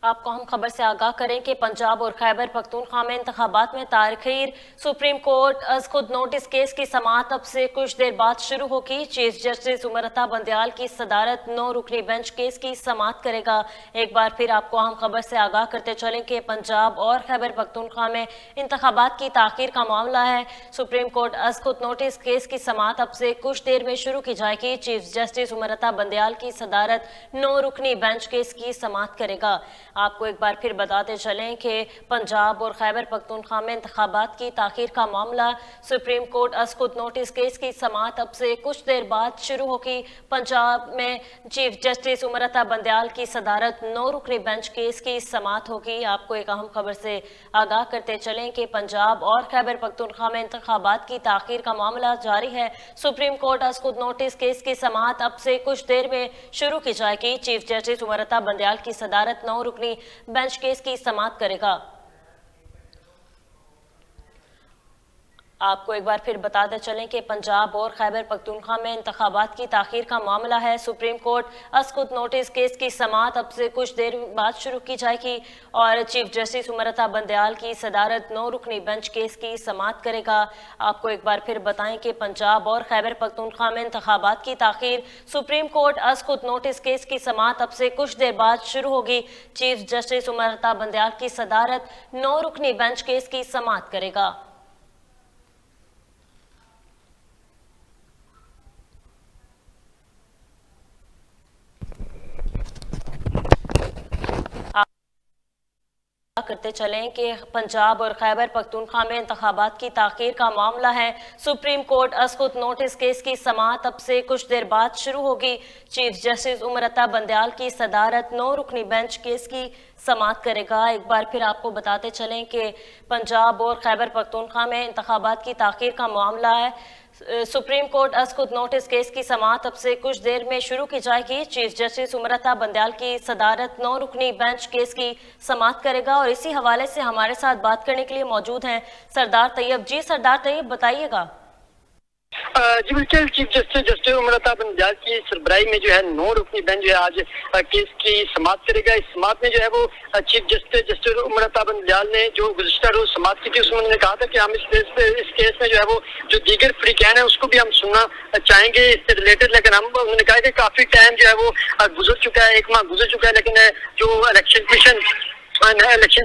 आपको हम खबर से आगाह करें कि पंजाब और खैबर पख्तूनख्वा में इंतखाबात में तारीखीर। सुप्रीम कोर्ट अज खुद नोटिस केस की समाअत अब से कुछ देर बाद शुरू होगी। चीफ जस्टिस उमर अता बंदयाल की सदारत 9 रुकनी बेंच केस की समाअत करेगा। एक बार फिर आपको हम खबर से आगाह करते चलें कि पंजाब और खैबर पख्तूनख्वा में इंतखाबात की ताखीर का मामला है। सुप्रीम कोर्ट अज खुद नोटिस केस की समाअत अब से कुछ देर में शुरू की जाएगी। चीफ जस्टिस उमर अता बंदयाल की सदारत 9 रुकनी बेंच केस की समाअत करेगा। आपको एक बार फिर बताते चलें कि पंजाब और खैबर पख्तूनख्वा में इंतखाबात की ताखीर का मामला। सुप्रीम कोर्ट अज खुद नोटिस केस की समाअत अब से कुछ देर बाद शुरू होगी। पंजाब में चीफ जस्टिस उमर अता बंदयाल की सदारत 9 रुकनी बेंच केस की समाअत होगी। आपको एक अहम खबर से आगाह करते चलें कि पंजाब और खैबर पख्तूनख्वा में इंतखाबात की ताखीर का मामला जारी है। सुप्रीम कोर्ट अज खुद नोटिस केस की समाअत अब से कुछ देर में शुरू की जाएगी। चीफ जस्टिस उमर अता बंदयाल की सदारत 9 रुकनी बेंच केस की समाअत करेगा। आपको एक बार फिर बताते चलें कि पंजाब और खैबर पख्तूनख्वा में इंतखाबात की ताखीर का मामला है। सुप्रीम कोर्ट अज खुद नोटिस केस की समाअत अब से कुछ देर बाद शुरू की जाएगी और चीफ जस्टिस उमर अता बंदयाल की सदारत 9 रुकनी बेंच केस की समाअत करेगा। आपको एक बार फिर बताएं कि पंजाब और खैबर पख्तूनख्वा में इंतखाबात की ताखीर। सुप्रीम कोर्ट अज खुद नोटिस केस की समाअत अब से कुछ देर बाद शुरू होगी। चीफ जस्टिस उमर अता बंदयाल की सदारत 9 रुकनी बेंच केस की समाअत करेगा। करते चलें कि पंजाब और खैबर पख्तूनख्वा में इंतखाबात की ताखीर का मामला है। सुप्रीम कोर्ट अज खुद नोटिस केस की समाअत अब से कुछ देर बाद शुरू होगी। चीफ जस्टिस उमर अता बंदयाल की सदारत 9 रुकनी बेंच केस की समाअत करेगा। एक बार फिर आपको बताते चलें कि पंजाब और खैबर पख्तूनख्वा में इंतखाबात की ताखीर का मामला है। सुप्रीम कोर्ट अज खुद नोटिस केस की समाअत अब से कुछ देर में शुरू की जाएगी। चीफ जस्टिस उमर अता बंदयाल की सदारत 9 रुकनी बेंच केस की समाअत करेगा। और इसी हवाले से हमारे साथ बात करने के लिए मौजूद हैं सरदार तैयब। जी सरदार तैयब, बताइएगा। जी बिल्कुल, चीफ जस्टिस उमर अता बंदयाल की सरबराही में जो है 9 रुकनी बेंच जो है आज केस की समाअत करेगा। इस समाअत में जो है वो चीफ जस्टिस उमर अता बंदयाल ने जो गुज़िश्ता रोज समाअत की थी उसमें उन्होंने कहा था कि हम इस केस में जो है वो जो दीगर फ्रीकैन है उसको भी हम सुनना चाहेंगे इससे रिलेटेड। लेकिन हम उन्होंने कहा कि काफी टाइम जो है वो गुजर चुका है, 1 माह गुजर चुका है, लेकिन जो इलेक्शन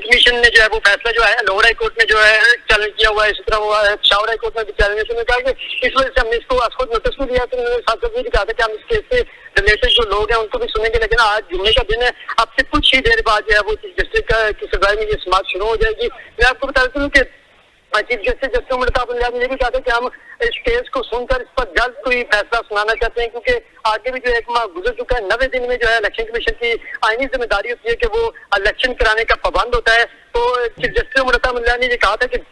कमीशन ने जो है वो फैसला जो है लाहौर हाई कोर्ट में जो है चैलेंज किया हुआ है, इसी तरह वो पेशावर हाई कोर्ट में भी चैलेंज है। उन्होंने कहा कि इस वजह से हमने इसको आज खुद नोटिस में दिया। तो उन्होंने साथ साथ ये भी कहा था कि हम इस केस से रिलेटेड जो लोग हैं उनको भी सुनेंगे, लेकिन आज जुम्मे का दिन है, अब से कुछ ही देर बाद जो है वो चीफ जस्टिस की सरबराही में ये समाअत शुरू हो जाएगी। मैं आपको बता दूं कि चीफ जस्टिस उमर अता बंदयाल ने ये भी कहा था कि हम इस केस को सुनकर इस पर जल्द कोई फैसला सुनाना चाहते हैं, क्योंकि आगे भी जो 1 माह गुजर चुका है। 90 दिन में जो है इलेक्शन कमीशन की आईनी जिम्मेदारी होती है कि वो इलेक्शन कराने का पाबंद होता है। तो चीफ जस्टिस उमर अता बंदयाल ने ये कहा था कि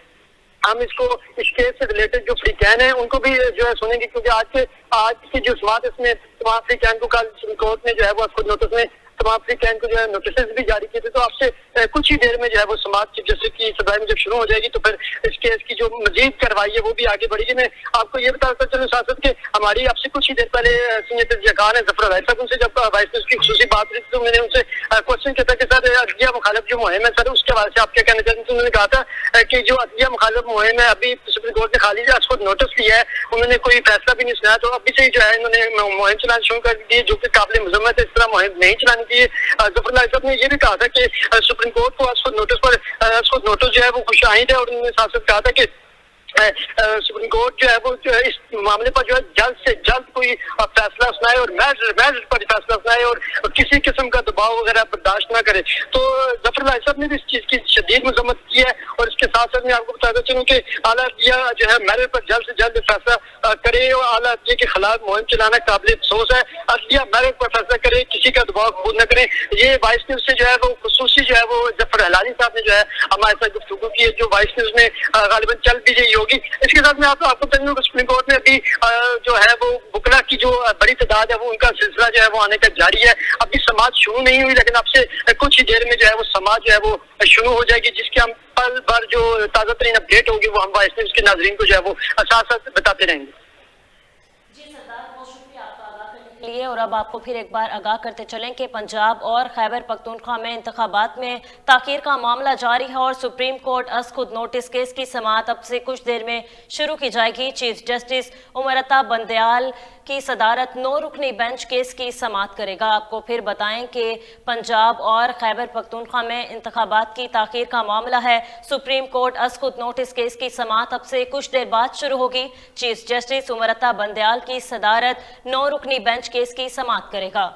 हम इसको इस केस से रिलेटेड जो फ्रीकैन है उनको भी जो है सुनेंगे, क्योंकि आज की जो समाअत इसमें तमाम फ्रीकैन को कल सुप्रीम कोर्ट ने जो है वो खुद नोटिस में तमाम फ्रीकैन को जो है नोटिस भी जारी किए थे। तो आपसे कुछ ही देर में जो है वो समाअत चीफ जस्टिस की सरबराही में जब शुरू हो जाएगी तो फिर इस केस की जो मजीद कार्रवाई है वो भी आगे बढ़ेगी। मैं आपको ये बताता चलूं साथ साथ कि हमारी आपसे कुछ ही देर पहले सीनियर तजिया कार है जफर अवैस साहब, उनसे जब वाइस प्रेसिडेंट की खुसूसी बात हुई तो मैंने उनसे क्वेश्चन किया था कि सर अदलिया मुखालिफ जो मुहिम है सर उसके हवाले से आप क्या कहना चाहते हैं। तो उन्होंने कहा था कि जो अदलिया मुखालिफ मुहिम है अभी सुप्रीम कोर्ट ने खाली आज खुद नोटिस लिया है, उन्होंने कोई फैसला भी नहीं सुनाया, तो अभी से ही जो है इन्होंने मुहिम चलाना शुरू कर दी है, जो कि काबिल मजम्मत है। इस तरह मुहिम नहीं चलानी चाहिए। जफर साहब ने ये भी कहा था कि सुप्रीम कोर्ट को आज खुद नोटिस जो है वो खुशाइंद है, और उन्होंने साथ साथ कहा था कि सुप्रीम कोर्ट जो है वो इस मामले पर जो है जल्द से जल्द कोई फैसला सुनाए और मेरिट पर फैसला सुनाए और किसी किस्म का दबाव वगैरह बर्दाश्त ना करे। तो जफर साहब ने भी इस चीज की शदीद मजम्मत की है। और इसके साथ साथ मैं आपको बताता चलूं कि आला अदलिया जो है मेरिट पर जल्द से जल्द फैसला करे और आला अदलिया के खिलाफ मुहिम चलाना काबिल अफसोस है। अदलिया मेरिट पर फैसला करे, किसी का दबाव कबूल न करे। ये वाइस न्यूज से जो है वो खुसूसी जो है वो जफर हलाली साहब ने जो है हमारे साथ गुफ्तगू की है, जो वाइस न्यूज में गालिबन चल भी रही होगी। इसके साथ में आपको बता दूं कि सुप्रीम कोर्ट में अभी जो है वो बुकला की जो बड़ी तादाद है वो उनका सिलसिला जो है वो आने का जारी है। अभी समाअत शुरू नहीं हुई, लेकिन अब से कुछ ही देर में जो है वो समाअत जो है वो शुरू हो जाएगी, जिसके हम पल भर जो ताज़ा तरीन अपडेट होगी वो हम वाइस न्यूज के नाजरीन को जो है वो साथ साथ बताते रहेंगे। जी सरदार, बहुत शुक्रिया आपका आगाह करने के लिए। और अब आपको फिर एक बार आगाह करते चलें कि पंजाब और खैबर पख्तूनख्वा में इंतखाबात में ताखीर का मामला जारी है और सुप्रीम कोर्ट अज खुद नोटिस केस की समाअत अब से कुछ देर में शुरू की जाएगी। चीफ जस्टिस उमर अता बंदयाल की सदारत 9 रुकनी बेंच केस की समाअत करेगा। आपको फिर बताएं कि पंजाब और खैबर पख्तूनख्वा में इंतखाबात की ताखीर का मामला है। सुप्रीम कोर्ट अज खुद नोटिस केस की समाअत अब से कुछ देर बाद शुरू होगी। चीफ जस्टिस उमर अता बंदयाल की सदारत 9 रुकनी बेंच केस की समाअत करेगा।